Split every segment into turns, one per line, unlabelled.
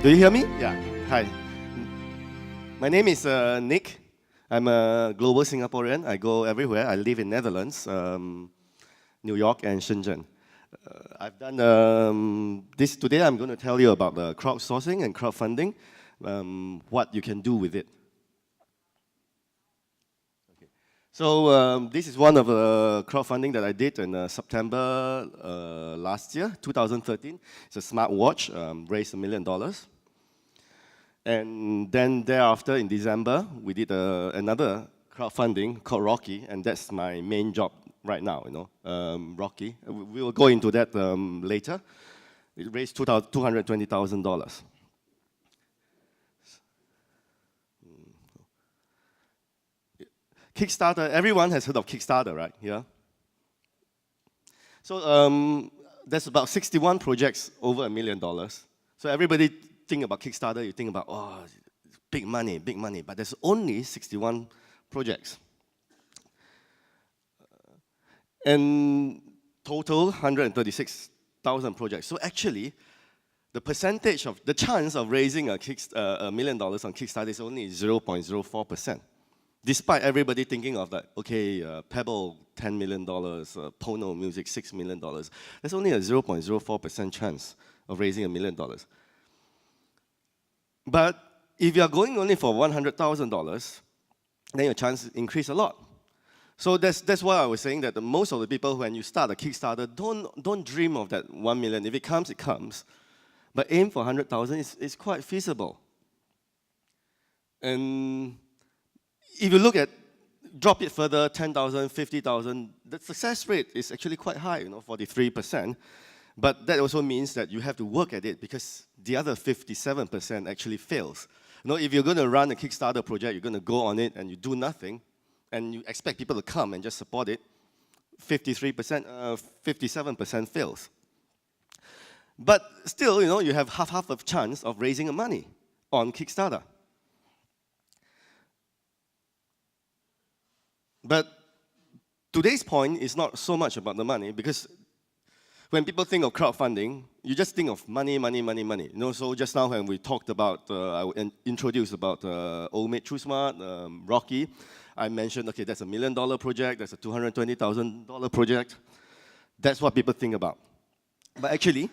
Do you hear me? Yeah. Hi. My name is Nick. I'm a global Singaporean. I go everywhere. I live in Netherlands, New York, and Shenzhen. I've done this today. I'm going to tell you about the crowdsourcing and crowdfunding, what you can do with it. Okay. So this is one of the crowdfunding that I did in September last year, 2013. It's a smartwatch, raised $1 million. And then thereafter, in December, we did another crowdfunding called Rocki, and that's my main job right now, Rocki. We will go into that later. It raised $220,000. Kickstarter, everyone has heard of Kickstarter, right? Yeah. So there's about 61 projects over $1 million. So everybody think about Kickstarter, you think about, oh, big money, but there's only 61 projects. And total 136,000 projects. So actually, the percentage of, the chance of raising $1 million on Kickstarter is only 0.04%. Despite everybody thinking of that, okay, Pebble, $10 million, Pono Music, $6 million. There's only a 0.04% chance of raising $1 million. But if you are going only for $100,000, then your chance increase a lot. So that's why I was saying that most of the people, when you start a Kickstarter, don't dream of that 1 million. If it comes, it comes. But aim for 100,000 is quite feasible. And if you look at, drop it further, 10,000, 50,000, the success rate is actually quite high, 43%. But that also means that you have to work at it because the other 57% actually fails. If you're going to run a Kickstarter project, you're going to go on it and you do nothing, and you expect people to come and just support it, 57% fails. But still, you have half a chance of raising money on Kickstarter. But today's point is not so much about the money, because when people think of crowdfunding, you just think of money. So just now when we talked about, I introduced about Old Mate True Smart, Rocki, I mentioned, okay, that's $1 million project, that's a $220,000 project. That's what people think about. But actually,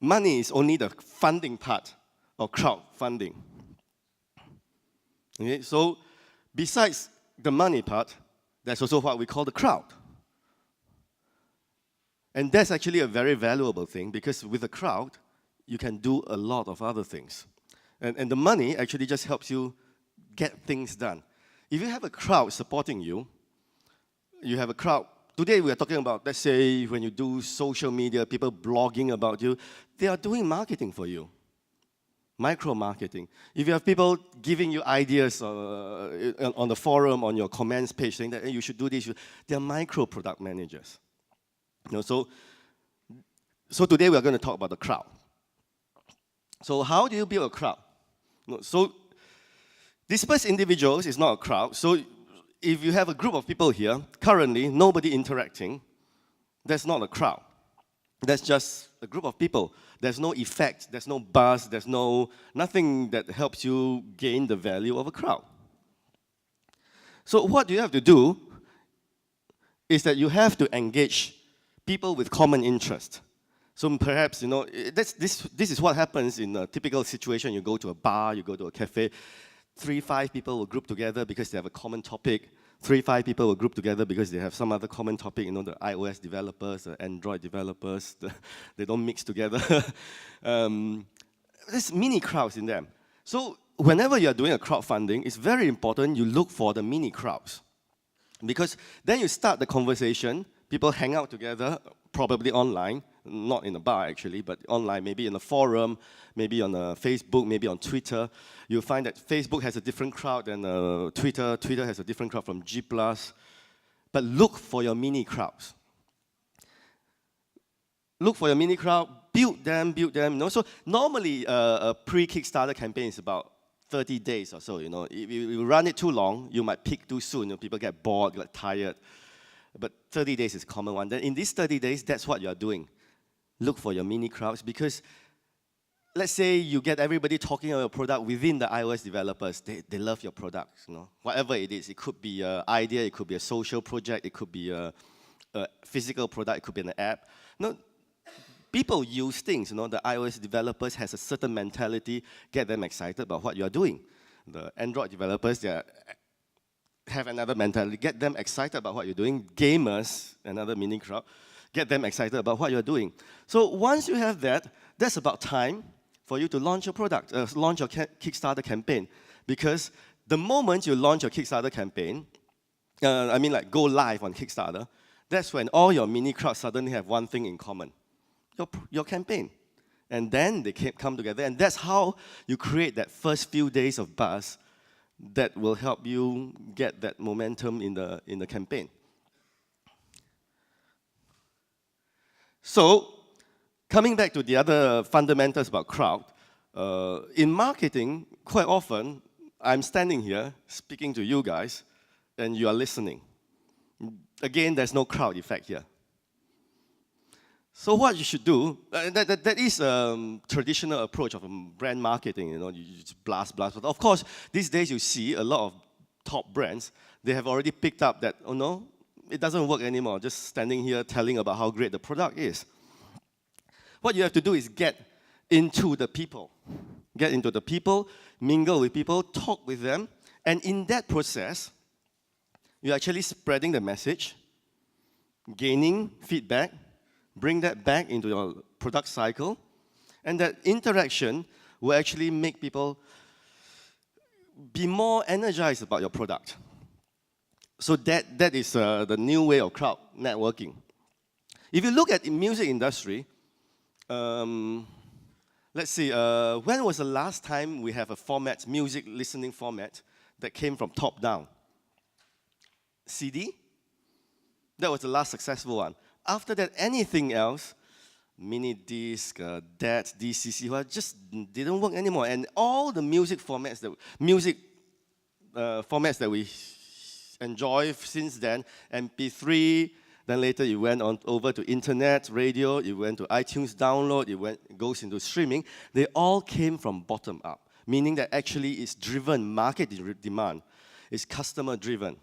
money is only the funding part of crowdfunding. Okay, so besides the money part, there's also what we call the crowd. And that's actually a very valuable thing, because with a crowd, you can do a lot of other things. And the money actually just helps you get things done. If you have a crowd supporting you, you have a crowd. Today we are talking about, let's say, when you do social media, people blogging about you, they are doing marketing for you. Micro-marketing. If you have people giving you ideas on the forum, on your comments page, saying that, hey, you should do this, they are micro-product managers. So today we are going to talk about the crowd. So how do you build a crowd? So dispersed individuals is not a crowd. So if you have a group of people here, currently nobody interacting, that's not a crowd. That's just a group of people. There's no effect, there's no buzz, there's nothing that helps you gain the value of a crowd. So what you have to do is that you have to engage people with common interest. So perhaps, this is what happens in a typical situation. You go to a bar, you go to a cafe, 3-5 people will group together because they have a common topic. 3-5 people will group together because they have some other common topic. The iOS developers, the Android developers, they don't mix together. There's mini crowds in them. So whenever you're doing a crowdfunding, it's very important you look for the mini crowds. Because then you start the conversation, people hang out together, probably online, not in a bar actually, but online, maybe in a forum, maybe on Facebook, maybe on Twitter. You'll find that Facebook has a different crowd than Twitter. Twitter has a different crowd from G+. But look for your mini crowds. Look for your mini crowd, build them. So normally a pre-Kickstarter campaign is about 30 days or so. If you run it too long, you might peak too soon. People get bored, get tired. But 30 days is a common one. Then in these 30 days, that's what you're doing. Look for your mini crowds, because let's say you get everybody talking about your product within the iOS developers. They love your product, whatever it is. It could be an idea, it could be a social project, it could be a physical product, it could be an app. People use things. The iOS developers has a certain mentality, get them excited about what you are doing. The Android developers, they have another mentality, get them excited about what you're doing. Gamers, another mini crowd, get them excited about what you're doing. So once you have that, that's about time for you to launch your product, launch your Kickstarter campaign. Because the moment you launch your Kickstarter campaign, go live on Kickstarter, that's when all your mini crowds suddenly have one thing in common, your campaign. And then they come together, and that's how you create that first few days of buzz that will help you get that momentum in the campaign. So, coming back to the other fundamentals about crowd, in marketing, quite often, I'm standing here speaking to you guys, and you are listening. Again, there's no crowd effect here. So what you should do, that is a traditional approach of brand marketing, you just blast. But of course, these days you see a lot of top brands, they have already picked up that, oh no, it doesn't work anymore, just standing here telling about how great the product is. What you have to do is get into the people. Get into the people, mingle with people, talk with them, and in that process, you're actually spreading the message, gaining feedback, bring that back into your product cycle, and that interaction will actually make people be more energized about your product. So that is the new way of crowd networking. If you look at the music industry, let's see, when was the last time we have a format, music listening format, that came from top down? CD? That was the last successful one. After that, anything else, mini disc, DAT, DCC, well, just didn't work anymore. And all the music formats that we enjoy since then, MP3, then later it went on over to internet, radio, it went to iTunes download, it goes into streaming. They all came from bottom up, meaning that actually it's driven, market demand, it's customer driven.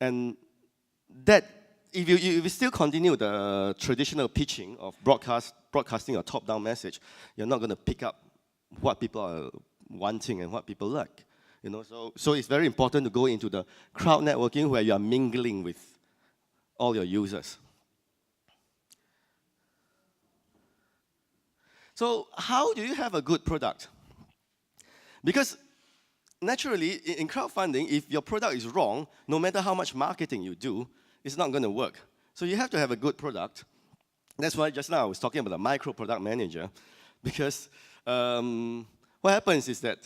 And that, if you still continue the traditional pitching of broadcasting a top-down message, you're not going to pick up what people are wanting and what people like. So it's very important to go into the crowd networking where you are mingling with all your users. So how do you have a good product? Because naturally, in crowdfunding, if your product is wrong, no matter how much marketing you do, it's not going to work. So you have to have a good product. That's why just now I was talking about the micro product manager, because what happens is that,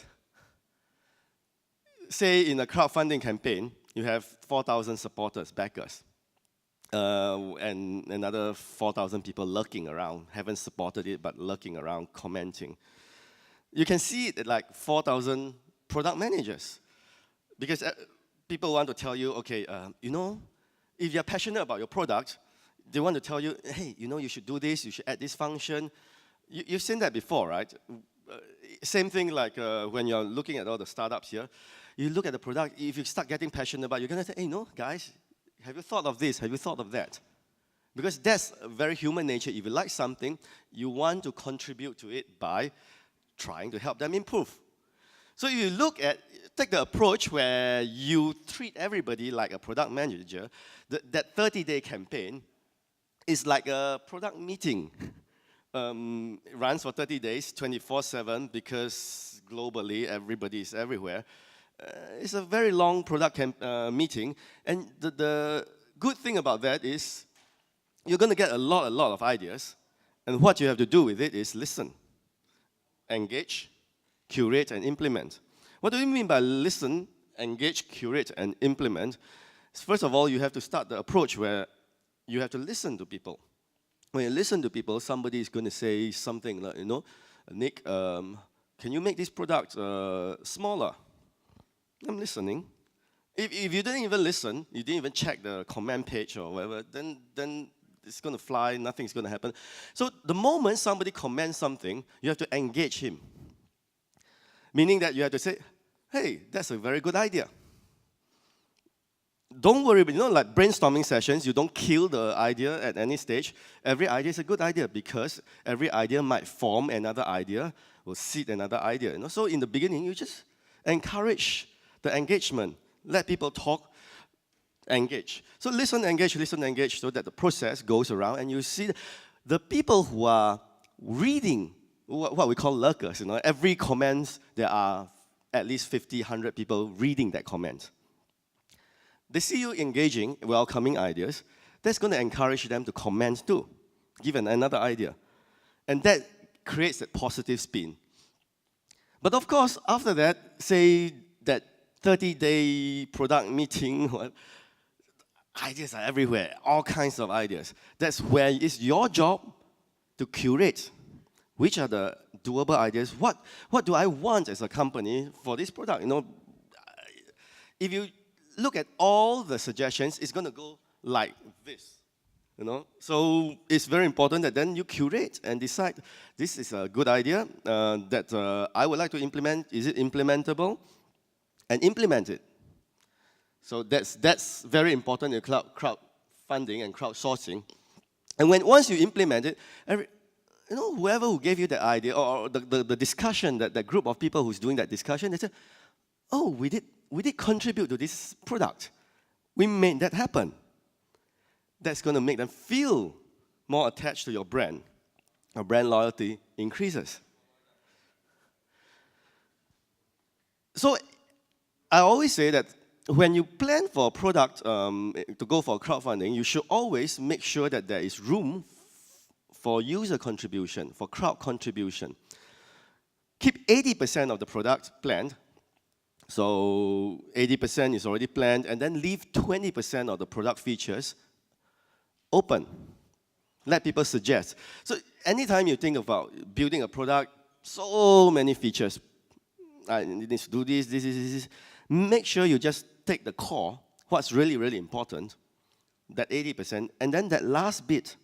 say in a crowdfunding campaign, you have 4,000 supporters, backers, and another 4,000 people lurking around, haven't supported it, but lurking around, commenting. You can see it like 4,000 product managers, because people want to tell you, okay, if you're passionate about your product, they want to tell you, hey, you should do this, you should add this function. You've seen that before, right? Same thing like when you're looking at all the startups here. You look at the product, if you start getting passionate about it, you're going to say, hey, guys, have you thought of this? Have you thought of that? Because that's a very human nature. If you like something, you want to contribute to it by trying to help them improve. So if you take the approach where you treat everybody like a product manager, that 30-day campaign is like a product meeting. It runs for 30 days, 24/7, because globally everybody is everywhere. It's a very long product meeting, and the good thing about that is you're going to get a lot of ideas, and what you have to do with it is listen, engage, curate, and implement. What do you mean by listen, engage, curate, and implement? First of all, you have to start the approach where you have to listen to people. When you listen to people, somebody is going to say something like, Nick, can you make this product smaller? I'm listening. If you didn't even listen, you didn't even check the comment page or whatever, then it's going to fly, nothing's going to happen. So the moment somebody comments something, you have to engage him. Meaning that you have to say, hey, that's a very good idea. Don't worry, but like brainstorming sessions, you don't kill the idea at any stage. Every idea is a good idea because every idea might form another idea, will seed another idea. So in the beginning, you just encourage the engagement. Let people talk, engage. So listen, engage, so that the process goes around and you see the people who are reading, what we call lurkers. Every comment, there are at least 50, 100 people reading that comment. They see you engaging, welcoming ideas. That's going to encourage them to comment too, give another idea. And that creates that positive spin. But of course, after that, say that 30-day product meeting, ideas are everywhere, all kinds of ideas. That's where it's your job to curate which are the doable ideas. What do I want as a company for this product? If you look at all the suggestions, it's going to go like this. So it's very important that then you curate and decide this is a good idea that I would like to implement. Is it implementable? And implement it. So that's very important in crowdfunding and crowdsourcing. And once you implement it, whoever who gave you the idea or the discussion, that group of people who's doing that discussion, they say, oh, we did contribute to this product. We made that happen. That's going to make them feel more attached to your brand. Your brand loyalty increases. So I always say that when you plan for a product to go for crowdfunding, you should always make sure that there is room for user contribution, for crowd contribution. Keep 80% of the product planned. So 80% is already planned, and then leave 20% of the product features open. Let people suggest. So anytime you think about building a product, so many features. I need to do this. Make sure you just take the core, what's really, really important, that 80%, and then that last bit,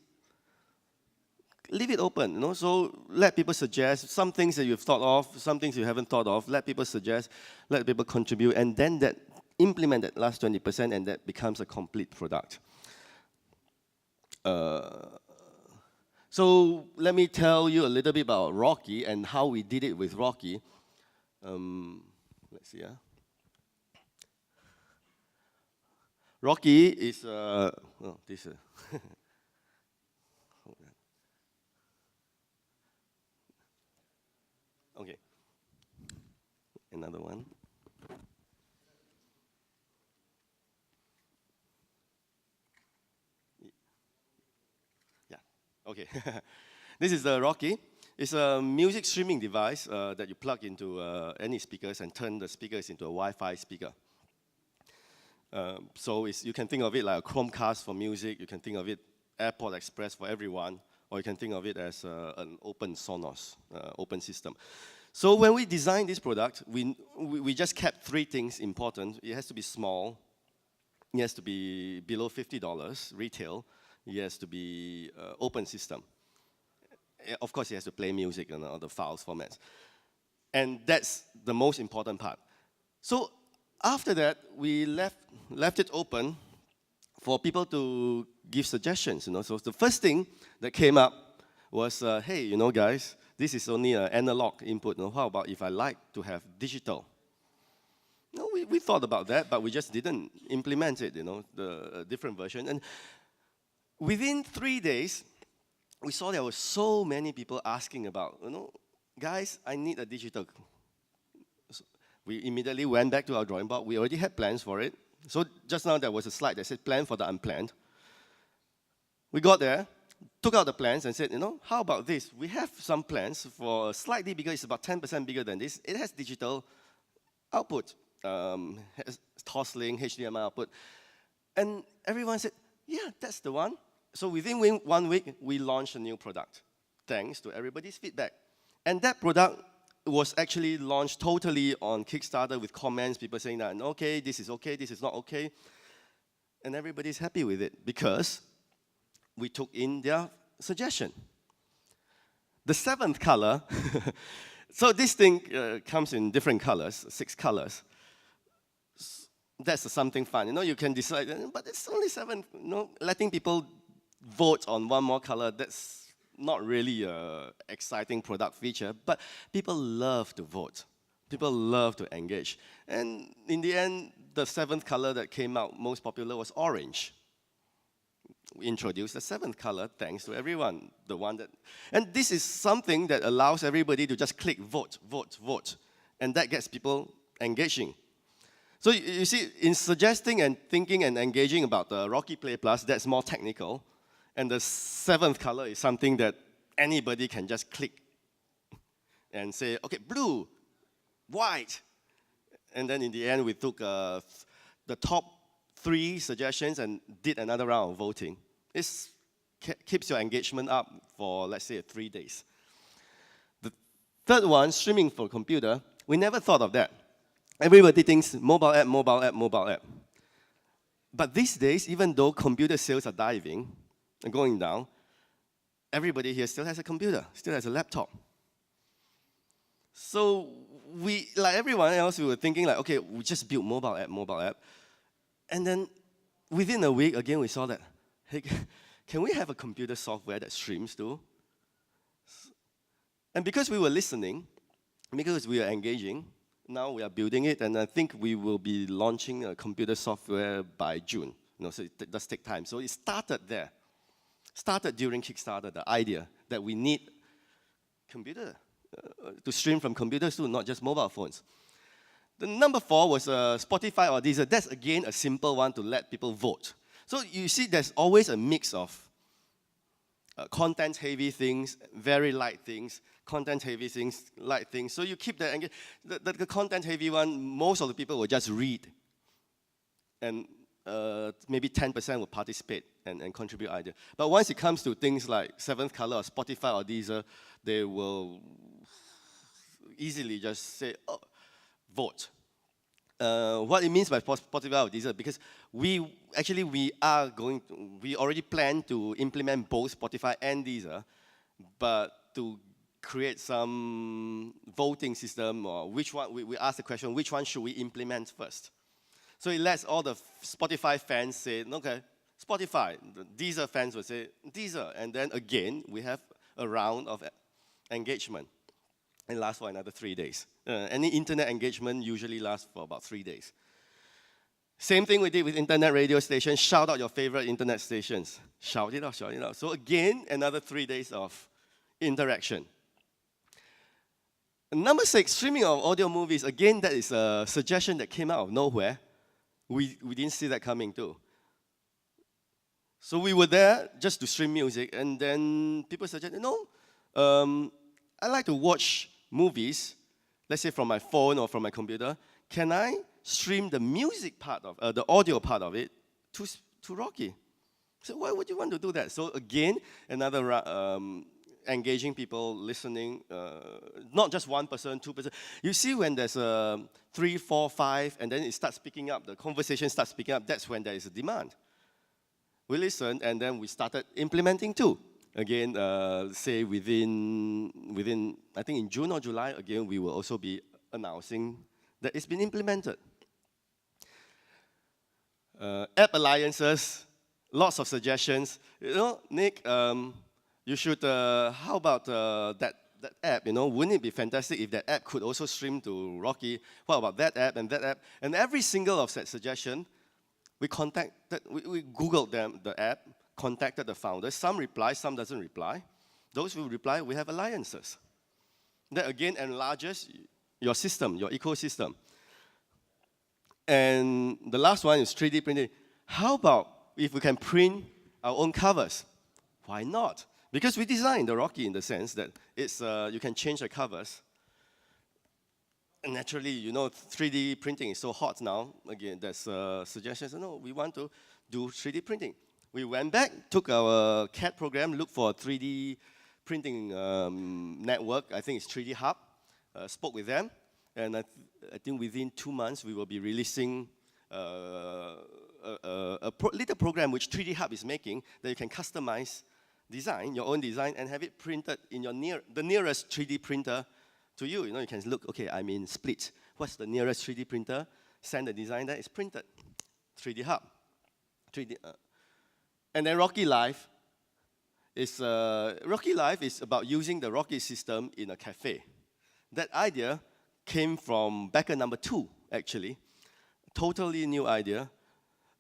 leave it open. So let people suggest some things that you've thought of, some things you haven't thought of. Let people suggest, let people contribute, and then implement that last 20%, and that becomes a complete product. So let me tell you a little bit about Rocki and how we did it with Rocki. Let's see. Rocki is this. Okay. Another one. Yeah. Okay. This is the Rocki. It's a music streaming device that you plug into any speakers and turn the speakers into a Wi-Fi speaker. So you can think of it like a Chromecast for music. You can think of it Airport Express for everyone, or you can think of it as an open Sonos, open system. So when we designed this product, we just kept three things important. It has to be small. It has to be below $50 retail. It has to be open system. Of course, it has to play music and all the files formats. And that's the most important part. So after that, we left it open for people to give suggestions. So the first thing that came up was, hey, guys, this is only an analog input. How about if I like to have digital? We thought about that, but we just didn't implement it, the different version. And within 3 days, we saw there were so many people asking about, guys, I need a digital. So we immediately went back to our drawing board. We already had plans for it. So just now there was a slide that said plan for the unplanned. We got there, took out the plans and said, how about this? We have some plans for slightly bigger. It's about 10% bigger than this. It has digital output, has Toslink, HDMI output. And everyone said, yeah, that's the one. So within 1 week, we launched a new product, thanks to everybody's feedback. And that product was actually launched totally on Kickstarter with comments, people saying that, okay, this is not okay. And everybody's happy with it because we took in their suggestion. The seventh color So this thing comes in different colors, 6 colors. That's something fun. You can decide, but it's only 7. Letting people vote on one more color, that's not really an exciting product feature, but people love to vote. People love to engage. And in the end, the 7th color that came out most popular was orange. We introduced the 7th color thanks to everyone. And this is something that allows everybody to just click vote, vote, vote. And that gets people engaging. So you see, in suggesting and thinking and engaging about the Rocki Play Plus, that's more technical. And the 7th color is something that anybody can just click and say, okay, blue, white. And then in the end, we took the top 3 suggestions and did another round of voting. This keeps your engagement up for, let's say, 3 days. The third one, streaming for computer, we never thought of that. Everybody thinks mobile app, mobile app, mobile app. But these days, even though computer sales are diving and going down, everybody here still has a computer, still has a laptop. So we, like everyone else, we were thinking like, okay, we just build mobile app. And then within a week, again, we saw that, hey, can we have a computer software that streams too? And because we were listening, because we are engaging, now we are building it, and I think we will be launching a computer software by June. So it does take time. So it started there. Started during Kickstarter, the idea that we need computer to stream from computers too, not just mobile phones. The number 4 was Spotify or Deezer. That's again a simple one to let people vote. So you see there's always a mix of content-heavy things, very light things, content-heavy things, light things. So you keep that. The content-heavy one, most of the people will just read. And maybe 10% will participate and contribute idea. But once it comes to things like 7th color or Spotify or Deezer, they will easily just say, oh, vote. What it means by Spotify or Deezer, because we already plan to implement both Spotify and Deezer, but to create some voting system, or which one, we ask the question, which one should we implement first? So it lets all the Spotify fans say, okay, Spotify. The Deezer fans will say, Deezer. And then again, we have a round of engagement. It lasts for another 3 days. Any internet engagement usually lasts for about 3 days. Same thing we did with internet radio stations. Shout out your favorite internet stations. Shout it out, shout it out. So again, another 3 days of interaction. Number 6, streaming of audio movies. Again, that is a suggestion that came out of nowhere. We didn't see that coming too. So we were there just to stream music, and then people suggested, no, I like to watch movies, let's say from my phone or from my computer. Can I stream the music part of, the audio part of it to Rocki? So why would you want to do that? So again, another engaging people, listening, not just 1 person, 2 person. You see when there's 3, 4, 5, and then it starts picking up, the conversation starts picking up, that's when there is a demand. We listened, and then we started implementing too. Again, say within, I think in June or July, again, we will also be announcing that it's been implemented. App alliances, lots of suggestions. Nick, you should, how about that app, wouldn't it be fantastic if that app could also stream to Rocki? What about that app and that app? And every single of that suggestion, we Googled them, the app, contacted the founders. Some reply, some doesn't reply. Those who reply, we have alliances. That again enlarges your system, your ecosystem. And the last one is 3D printing. How about if we can print our own covers? Why not? Because we designed the Rocki in the sense that it's you can change the covers. And naturally, 3D printing is so hot now. Again, there's suggestions. No, we want to do 3D printing. We went back, took our CAD program, looked for a 3D printing network. I think it's 3D Hub. Spoke with them. And I think within 2 months, we will be releasing a little program which 3D Hub is making that you can customize design, your own design, and have it printed in the nearest 3D printer to you. You can look, okay, I'm in Split. What's the nearest 3D printer? Send the design there, it's printed. 3D Hub. 3D, and then Rocki Life is about using the Rocki system in a cafe. That idea came from backer number 2, actually. Totally new idea.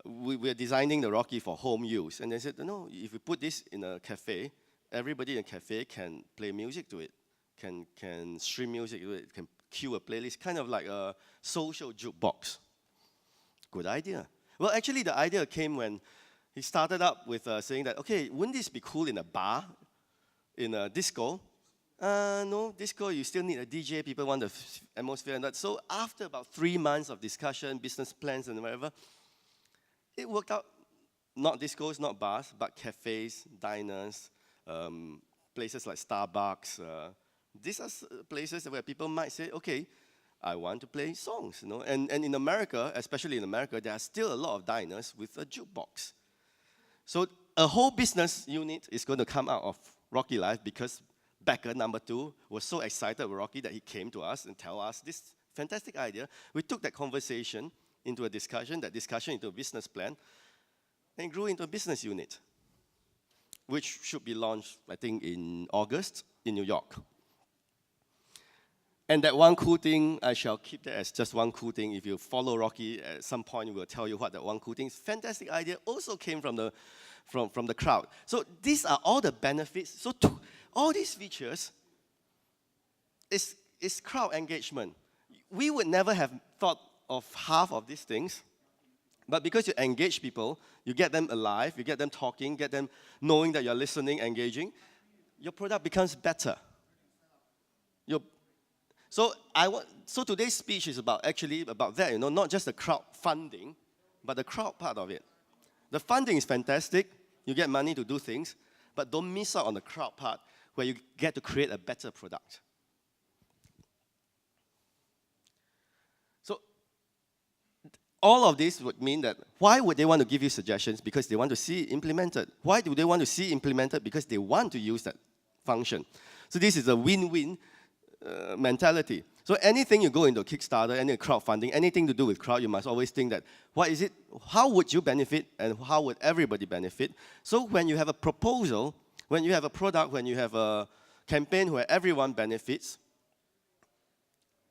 We're designing the Rocki for home use. And they said, no, if we put this in a cafe, everybody in a cafe can play music to it, can stream music to it, can cue a playlist, kind of like a social jukebox. Good idea. Well, actually, the idea came when he started up with saying that, okay, wouldn't this be cool in a bar, in a disco? No, disco, you still need a DJ. People want the atmosphere and that. So after about 3 months of discussion, business plans and whatever, it worked out. Not discos, not bars, but cafes, diners, places like Starbucks. These are places where people might say, okay, I want to play songs, And in America, especially in America, there are still a lot of diners with a jukebox. So a whole business unit is going to come out of Rocki Life because backer number 2 was so excited with Rocki that he came to us and tell us this fantastic idea. We took that conversation into a discussion, that discussion into a business plan, and grew into a business unit, which should be launched, I think, in August in New York. And that one cool thing, I shall keep that as just one cool thing. If you follow Rocki, at some point we'll tell you what that one cool thing is. Fantastic idea also came from the crowd. So these are all the benefits. So all these features is crowd engagement. We would never have thought of half of these things, but because you engage people, you get them alive, you get them talking, get them knowing that you're listening, engaging, your product becomes better. So today's speech is about that, not just the crowdfunding, but the crowd part of it. The funding is fantastic, you get money to do things, but don't miss out on the crowd part where you get to create a better product. So all of this would mean that why would they want to give you suggestions? Because they want to see it implemented. Why do they want to see it implemented? Because they want to use that function. So this is a win-win mentality. So anything you go into Kickstarter, any crowdfunding, anything to do with crowd, you must always think that, what is it, how would you benefit, and how would everybody benefit? So when you have a proposal, when you have a product, when you have a campaign where everyone benefits,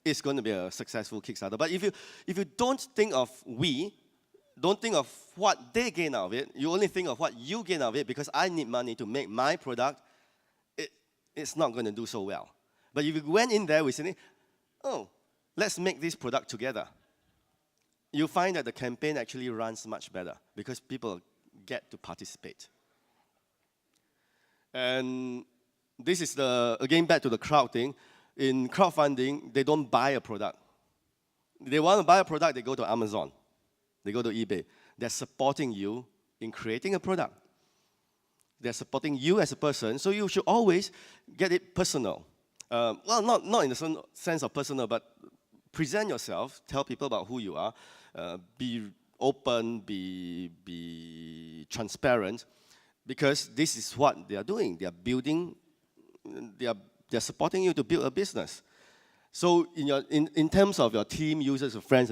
it's going to be a successful Kickstarter. But if you don't think of don't think of what they gain out of it, you only think of what you gain out of it because I need money to make my product, it's not going to do so well. But if you went in there with saying, oh, let's make this product together, you find that the campaign actually runs much better because people get to participate. And this is again, back to the crowd thing. In crowdfunding, they don't buy a product. They want to buy a product, they go to Amazon. They go to eBay. They're supporting you in creating a product. They're supporting you as a person, so you should always get it personal. Well, not in the sense of personal, but present yourself, tell people about who you are, be open, be transparent, because this is what they are doing. They are building, they're supporting you to build a business. So in terms of your team, users, or friends,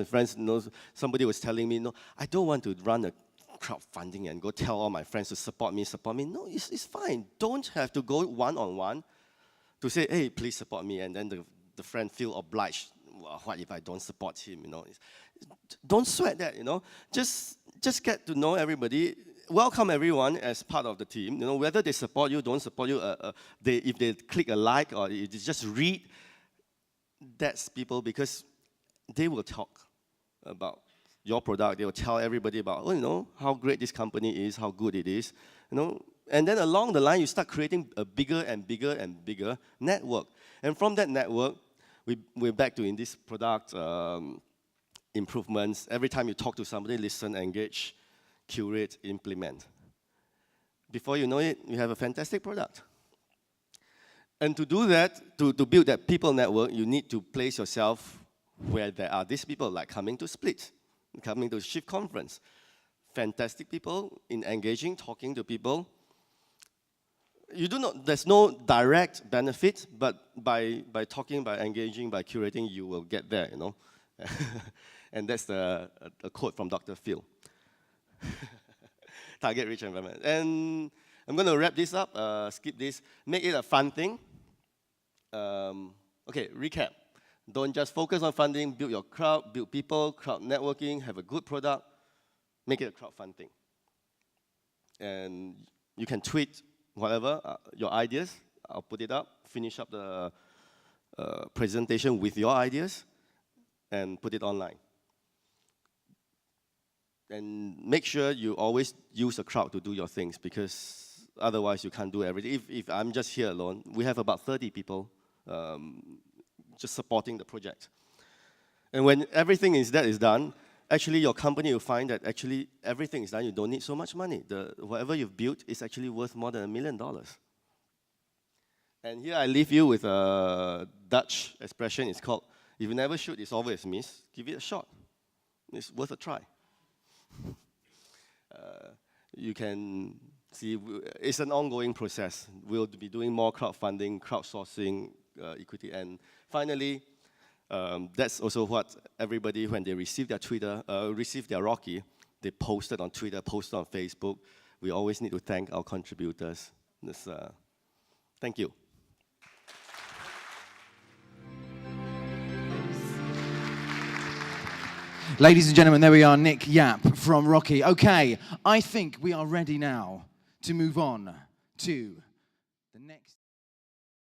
somebody was telling me, no, I don't want to run a crowdfunding and go tell all my friends to support me. No, it's fine. Don't have to go one-on-one to say, hey, please support me, and then the friend feel obliged. Well, what if I don't support him, Don't sweat that, Just get to know everybody. Welcome everyone as part of the team. Whether they support you, don't support you, if they click a like or if they just read, that's people, because they will talk about your product. They will tell everybody about, how great this company is, how good it is, And then along the line, you start creating a bigger and bigger and bigger network. And from that network, we're back to in this product improvements. Every time you talk to somebody, listen, engage, curate, implement. Before you know it, you have a fantastic product. And to do that, to build that people network, you need to place yourself where there are these people, like coming to Split, coming to Shift Conference. Fantastic people in engaging, talking to people. there's no direct benefit, but by talking, by engaging, by curating, you will get there, you know. And that's a quote from Dr. Phil. Target rich environment. And I'm going to wrap this up, skip this, make it a fun thing. Okay, recap. Don't just focus on funding, build your crowd, build people, crowd networking, have a good product, make it a crowdfund thing. And you can tweet whatever, your ideas, I'll put it up, finish up the presentation with your ideas, and put it online. And make sure you always use a crowd to do your things, because otherwise you can't do everything. If I'm just here alone, we have about 30 people just supporting the project. And when everything is done, actually your company will find that actually everything is done, you don't need so much money. Whatever you've built is actually worth more than $1 million. And here I leave you with a Dutch expression, it's called, if you never shoot, it's always miss, give it a shot. It's worth a try. You can see, it's an ongoing process. We'll be doing more crowdfunding, crowdsourcing, equity, and finally, that's also what everybody, when they receive their receive their Rocki, they posted on Twitter, posted on Facebook. We always need to thank our contributors. Thank you.
Ladies and gentlemen, there we are, Nick Yap from Rocki. Okay, I think we are ready now to move on to the next.